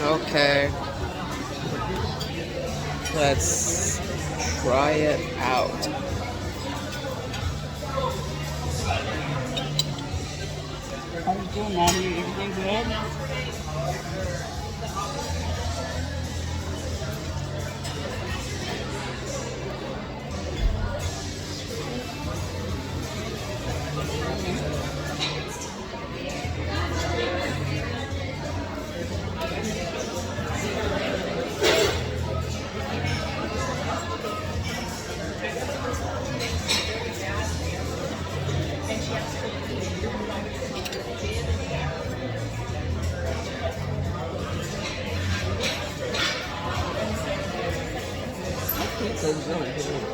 Okay, let's try it out. How you doing, Mommy? Everything good? Pizza's really good.